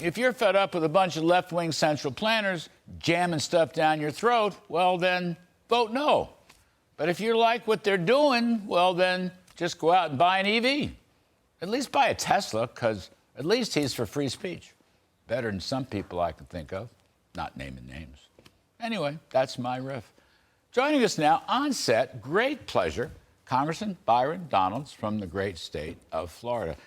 If you're fed up with a bunch of left-wing central planners jamming stuff down your throat, well, then vote no. But if you like what they're doing, well, then just go out and buy an EV. At least buy a Tesla, because at least he's for free speech. Better than some people I can think of, not naming names. Anyway, that's my riff. Joining us now on set, great pleasure, Congressman Byron Donalds from the great state of Florida.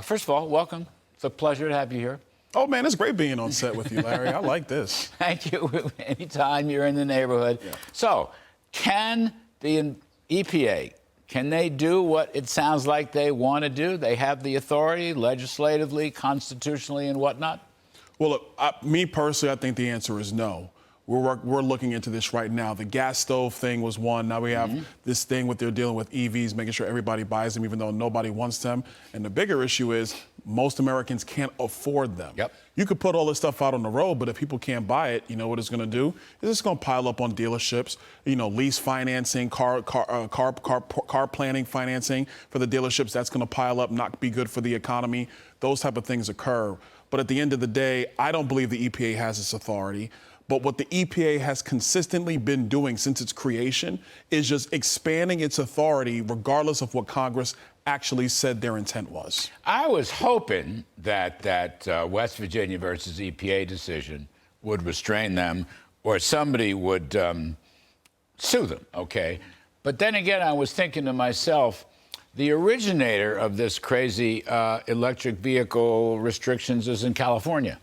First of all, welcome. It's a pleasure to have you here. Oh, man, it's great being on set with you, Larry. I like this. Thank you. Anytime you're in the neighborhood. Yeah. So, can the EPA, can they do what it sounds like they want to do? They have the authority legislatively, constitutionally, and whatnot? Well, look, me personally, I think the answer is no. We're looking into this right now. The gas stove thing was one. Now we have this thing with they're dealing with EVs, making sure everybody buys them, even though nobody wants them. And the bigger issue is most Americans can't afford them. Yep. You could put all this stuff out on the road, but if people can't buy it, you know what it's going to do? It's going to pile up on dealerships. You know, lease financing, car planning financing for the dealerships. That's going to pile up, not be good for the economy. Those type of things occur. But at the end of the day, I don't believe the EPA has this authority. But what the EPA has consistently been doing since its creation is just expanding its authority regardless of what Congress actually said their intent was. I was hoping that West Virginia versus EPA decision would restrain them or somebody would sue them, okay? But then again, I was thinking to myself, the originator of this crazy electric vehicle restrictions is in California.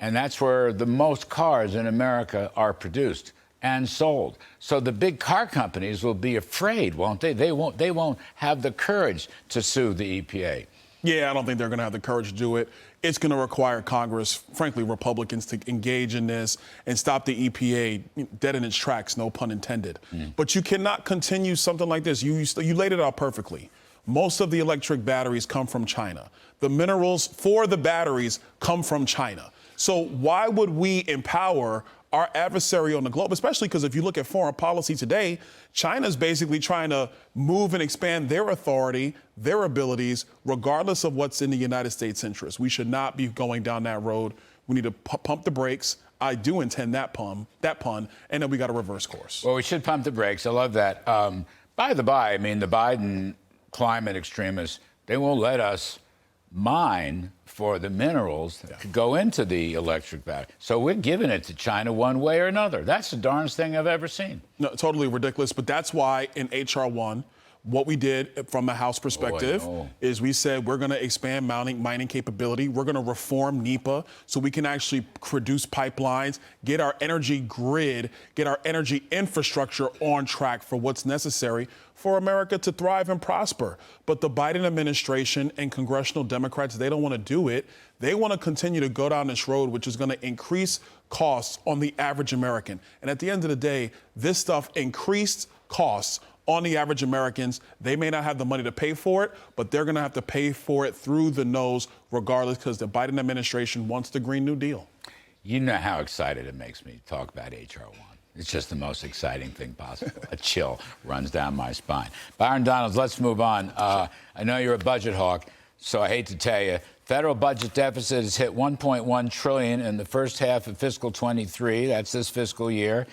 And that's where the most cars in America are produced and sold. So the big car companies will be afraid, won't they? They won't have the courage to sue the EPA. Yeah, I don't think they're going to have the courage to do it. It's going to require Congress, frankly, Republicans, to engage in this and stop the EPA dead in its tracks, no pun intended. But you cannot continue something like this. You laid it out perfectly. Most of the electric batteries come from China. The minerals for the batteries come from China. So why would we empower our adversary on the globe, especially because if you look at foreign policy today, China's basically trying to move and expand their authority, their abilities, regardless of what's in the United States' interest. We should not be going down that road. We need to pump the brakes. I do intend that pun, and then we got to reverse course. Well, we should pump the brakes. I love that. By the by, I mean, the Biden climate extremists, they won't let us mine for the minerals that could go into the electric battery. So we're giving it to China one way or another. That's the darndest thing I've ever seen. No, totally ridiculous. But that's why in H.R. 1, what we did from the House perspective is we said we're going to expand mining capability. We're going to reform NEPA so we can actually produce pipelines, get our energy grid, get our energy infrastructure on track for what's necessary for America to thrive and prosper. But the Biden administration and congressional Democrats, they don't want to do it. They want to continue to go down this road, which is going to increase costs on the average American. And at the end of the day, this stuff increased costs on the average Americans. They may not have the money to pay for it, but they're going to have to pay for it through the nose regardless, because the Biden administration wants the Green New Deal. You know how excited it makes me to talk about H.R. 1. It's just the most exciting thing possible. A chill runs down my spine. Byron Donalds, let's move on. I know you're a budget hawk, so I hate to tell you, federal budget deficit has hit $1.1 trillion in the first half of fiscal 23. That's this fiscal year.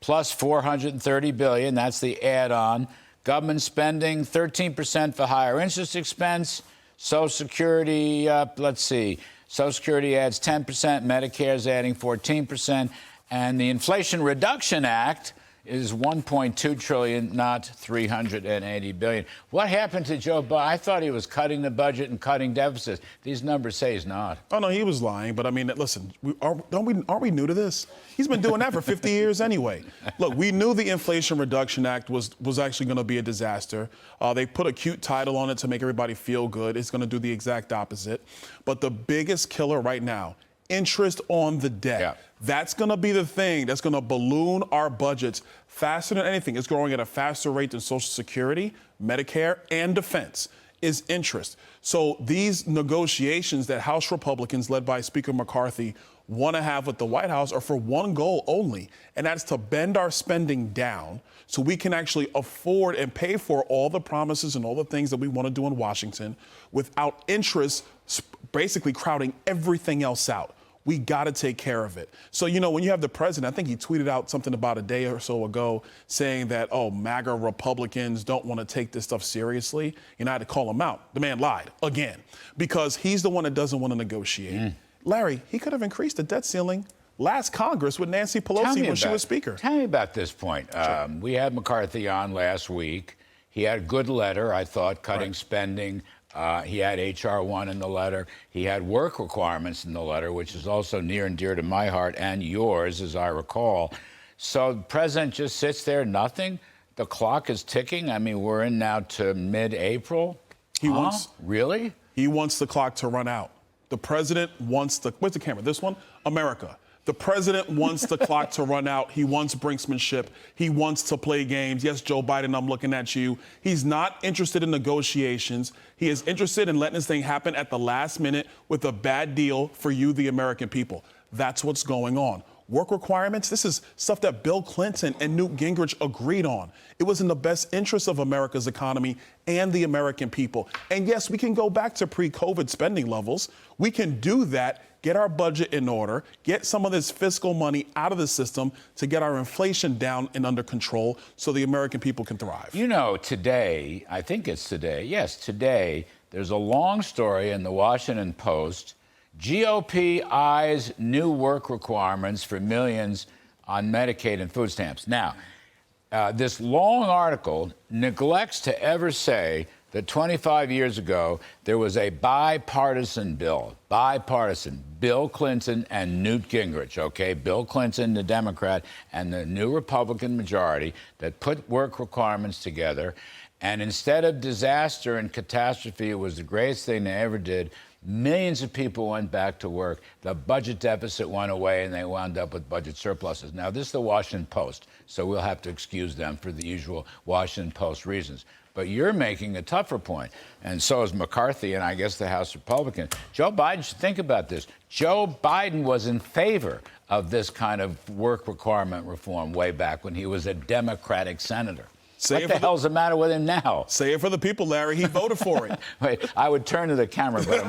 Plus $430 billion, that's the add-on. Government spending, 13% for higher interest expense. Social Security, Social Security adds 10%, Medicare's adding 14%, and the Inflation Reduction Act is $1.2 trillion, not $380 billion. What happened to Joe Biden? I thought he was cutting the budget and cutting deficits. These numbers say he's not. Oh, no, he was lying. But, I mean, listen, aren't we new to this? He's been doing that for 50 years anyway. Look, we knew the Inflation Reduction Act was actually going to be a disaster. They put a cute title on it to make everybody feel good. It's going to do the exact opposite. But the biggest killer right now, interest on the debt. Yeah. That's going to be the thing that's going to balloon our budgets faster than anything. It's growing at a faster rate than Social Security, Medicare, and defense. is interest. So these negotiations that House Republicans, led by Speaker McCarthy, want to have with the White House are for one goal only, and that's to bend our spending down so we can actually afford and pay for all the promises and all the things that we want to do in Washington without interest basically crowding everything else out. We got to take care of it. So, you know, when you have the president, I think he tweeted out something about a day or so ago saying that, oh, MAGA Republicans don't want to take this stuff seriously. You know, I had to call him out. The man lied again because he's the one that doesn't want to negotiate. Larry, he could have increased the debt ceiling last Congress with Nancy Pelosi when she was Speaker. Tell me about this point. Sure. We had McCarthy on last week. He had a good letter, I thought, cutting spending. He had H.R. 1 in the letter. He had work requirements in the letter, which is also near and dear to my heart and yours, as I recall. So the president just sits there, nothing? The clock is ticking? I mean, we're in now to mid-April? He wants... Really? He wants the clock to run out. The president wants the... Where's the camera? This one? America. The president wants the clock to run out. He wants brinksmanship. He wants to play games. Yes, Joe Biden, I'm looking at you. He's not interested in negotiations. He is interested in letting this thing happen at the last minute with a bad deal for you, the American people. That's what's going on. Work requirements, this is stuff that Bill Clinton and Newt Gingrich agreed on. It was in the best interest of America's economy and the American people. And yes, we can go back to pre-COVID spending levels. We can do that, get our budget in order, get some of this fiscal money out of the system to get our inflation down and under control so the American people can thrive. You know, today, I think it's today, yes, today, there's a long story in the Washington Post. GOP eyes new work requirements for millions on Medicaid and food stamps. Now, this long article neglects to ever say that 25 years ago, there was a bipartisan bill, Bill Clinton and Newt Gingrich, okay? Bill Clinton, the Democrat, and the new Republican majority that put work requirements together. And instead of disaster and catastrophe, it was the greatest thing they ever did. Millions of people went back to work. The budget deficit went away, and they wound up with budget surpluses. Now, this is the Washington Post, so we'll have to excuse them for the usual Washington Post reasons. But you're making a tougher point, and so is McCarthy and I guess the House Republican. Joe Biden should think about this. Joe Biden was in favor of this kind of work requirement reform way back when he was a Democratic senator. What the hell's the matter with him now? Say it for the people, Larry. He voted for it. Wait, I would turn to the camera, but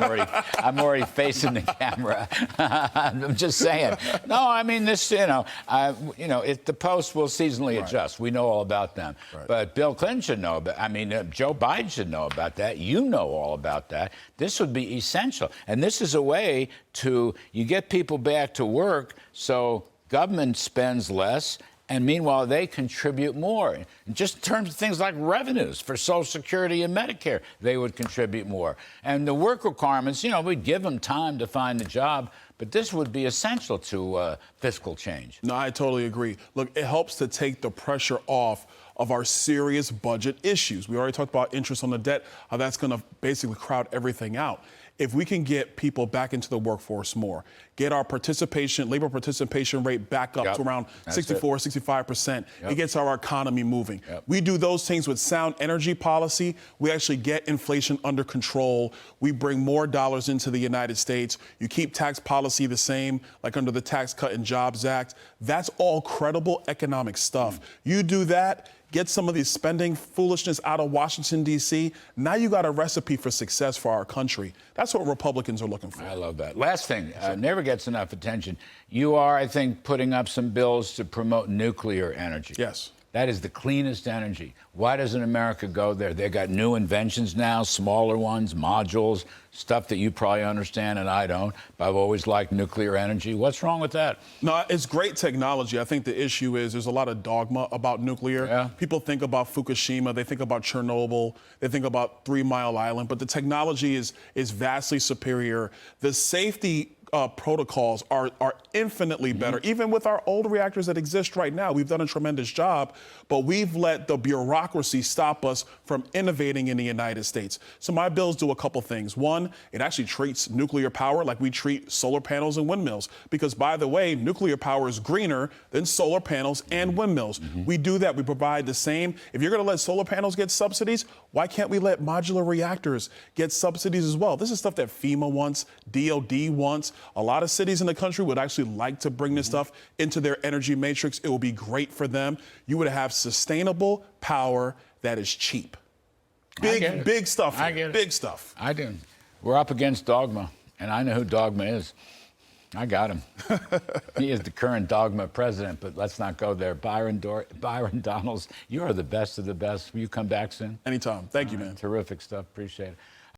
I'm already facing the camera. I'm just saying. No, I mean this. The Post will seasonally adjust. We know all about them. Right. But Bill Clinton should know about. Joe Biden should know about that. You know all about that. This would be essential, and this is a way to you get people back to work, so government spends less. And meanwhile, they contribute more. Just in terms of things like revenues for Social Security and Medicare, they would contribute more. And the work requirements, we'd give them time to find a job, but this would be essential to fiscal change. No, I totally agree. Look, it helps to take the pressure off of our serious budget issues. We already talked about interest on the debt, how that's going to basically crowd everything out. If we can get people back into the workforce more, get our labor participation rate back up to around 64, 65%, it gets our economy moving. We do those things with sound energy policy. We actually get inflation under control. We bring more dollars into the United States. You keep tax policy the same, like under the Tax Cut and Jobs Act. That's all credible economic stuff. You do that, get some of this spending foolishness out of Washington, D.C., now you got a recipe for success for our country. That's what Republicans are looking for. I love that. Last thing, never gets enough attention. You are, I think, putting up some bills to promote nuclear energy. Yes. That is the cleanest energy. Why doesn't America go there? They got new inventions now, smaller ones, modules, stuff that you probably understand and I don't. But I've always liked nuclear energy. What's wrong with that? No, it's great technology. I think the issue is there's a lot of dogma about nuclear. Yeah. People think about Fukushima, they think about Chernobyl, they think about 3 Mile Island, but the technology is vastly superior. The safety protocols are infinitely better. Even with our old reactors that exist right now, we've done a tremendous job, but we've let the bureaucracy stop us from innovating in the United States. So my bills do a couple things. One, it actually treats nuclear power like we treat solar panels and windmills, because by the way, nuclear power is greener than solar panels and windmills. We do that. We provide the same. If you're going to let solar panels get subsidies, why can't we let modular reactors get subsidies as well? This is stuff that FEMA wants, DOD wants. A lot of cities in the country would actually like to bring this stuff into their energy matrix. It will be great for them. You would have sustainable power that is cheap. Big stuff. I get it. Big stuff. I do. We're up against Dogma, and I know who Dogma is. I got him. He is the current Dogma president, but let's not go there. Byron Donalds, you are the best of the best. Will you come back soon? Anytime. Thank you, man. Terrific stuff. Appreciate it.